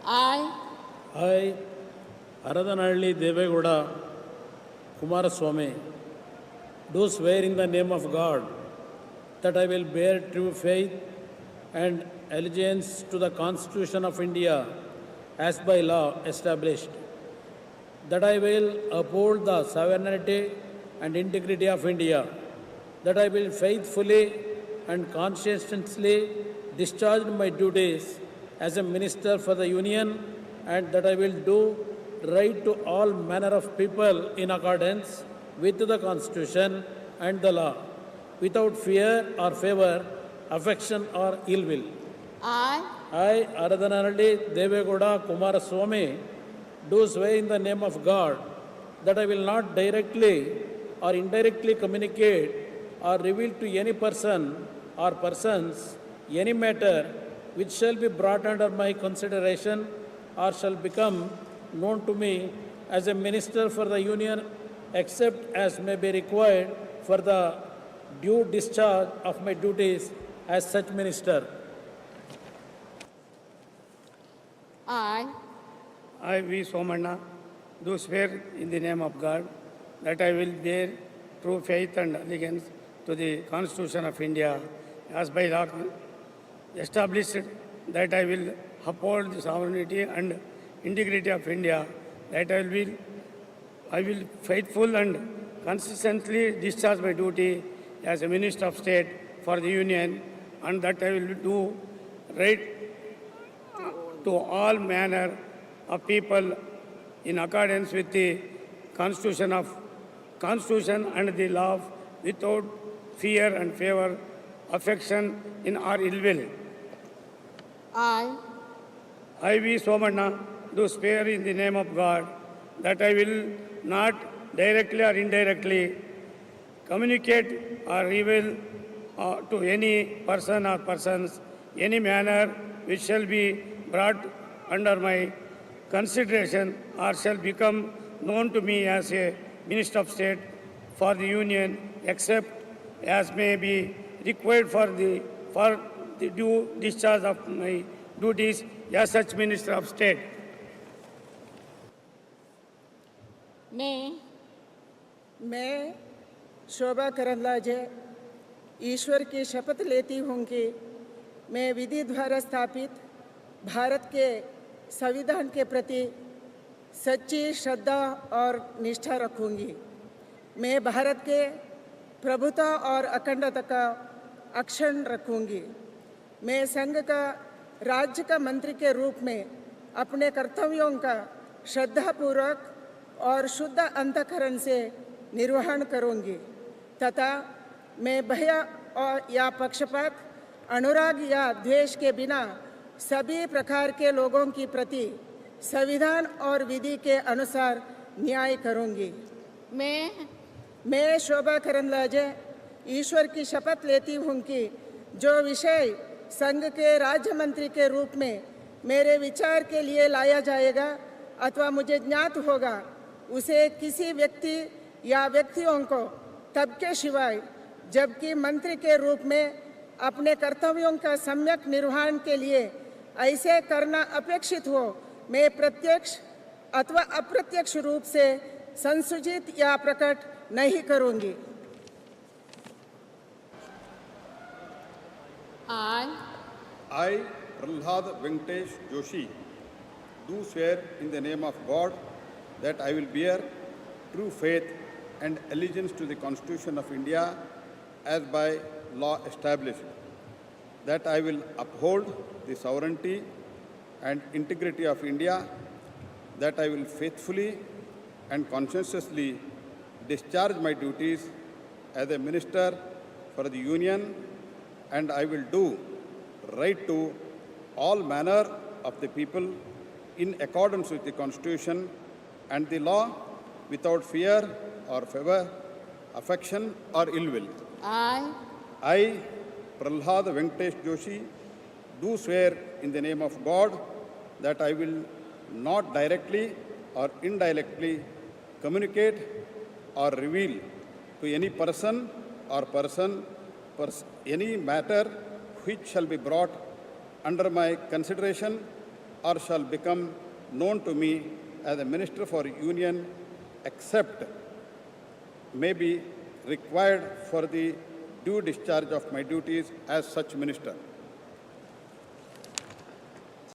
I, Aradanalli Devegowda Kumaraswamy, do swear in the name of God that I will bear true faith and allegiance to the Constitution of India as by law established, that I will uphold the sovereignty and integrity of India, that I will faithfully and conscientiously discharge my duties as a minister for the Union, and that I will do right to all manner of people in accordance with the Constitution and the law, without fear or favor, affection or ill will. I, Aradanalli Devegowda Kumaraswamy, do swear in the name of God that I will not directly or indirectly communicate or reveal to any person or persons any matter which shall be brought under my consideration or shall become known to me as a minister for the Union, except as may be required for the due discharge of my duties as such minister. I, V. Somanna, do swear in the name of God that I will bear true faith and allegiance to the Constitution of India as by law established, that I will uphold the sovereignty and integrity of India, that I will faithful and consistently discharge my duty as a Minister of State for the Union, and that I will do right to all manner of people in accordance with the Constitution and the law, without fear and favor, affection in or ill will. I, V. Somanna, do swear in the name of God that I will not directly or indirectly communicate or reveal to any person or persons any manner which shall be brought under my consideration or shall become known to me as a Minister of State for the Union, except as may be required for the due discharge of my duties as such Minister of State. मैं शोभा करंदलाजे ईश्वर की शपथ लेती हूँ कि मैं विधि द्वारा स्थापित भारत के संविधान के प्रति सच्ची श्रद्धा और निष्ठा रखूँगी। मैं भारत के प्रभुता और अखंडता का अक्षुण्ण रखूँगी। मैं संघ का राज्य का मंत्री के रूप में अपने कर्तव्यों का श्रद्धापूर्वक और शुद्ध अंतःकरण से निर्वहन करूँगी तथा मैं भय या पक्षपात, अनुराग या द्वेष के बिना सभी प्रकार के लोगों की प्रति संविधान और विधि के अनुसार न्याय करूँगी। मैं शोभा करंदलाजे ईश्वर की शपथ लेती हूँ कि जो विषय संघ के राज्य मंत्री के रूप में मेरे विचार के लिए लाया जाएगा अथवा मुझे ज्ञात होगा, उसे किसी व्यक्ति या व्यक्तियों को तब के सिवाय जबकि मंत्री के रूप में अपने कर्तव्यों का सम्यक निर्वहन के लिए ऐसे करना अपेक्षित हो, मैं प्रत्यक्ष अथवा अप्रत्यक्ष रूप से संसूचित या प्रकट नहीं करूँगी। I, Prahlad Venkatesh Joshi, do swear in the name of God that I will bear true faith and allegiance to the Constitution of India as by law established, that I will uphold the sovereignty and integrity of India, that I will faithfully and conscientiously discharge my duties as a Minister for the Union, and I will do right to all manner of the people in accordance with the Constitution and the law, without fear or favor, affection or ill will. I, Prahlad Venkatesh Joshi, do swear in the name of God that I will not directly or indirectly communicate or reveal to any person or any matter which shall be brought under my consideration or shall become known to me as a Minister for Union except may be required for the due discharge of my duties as such minister.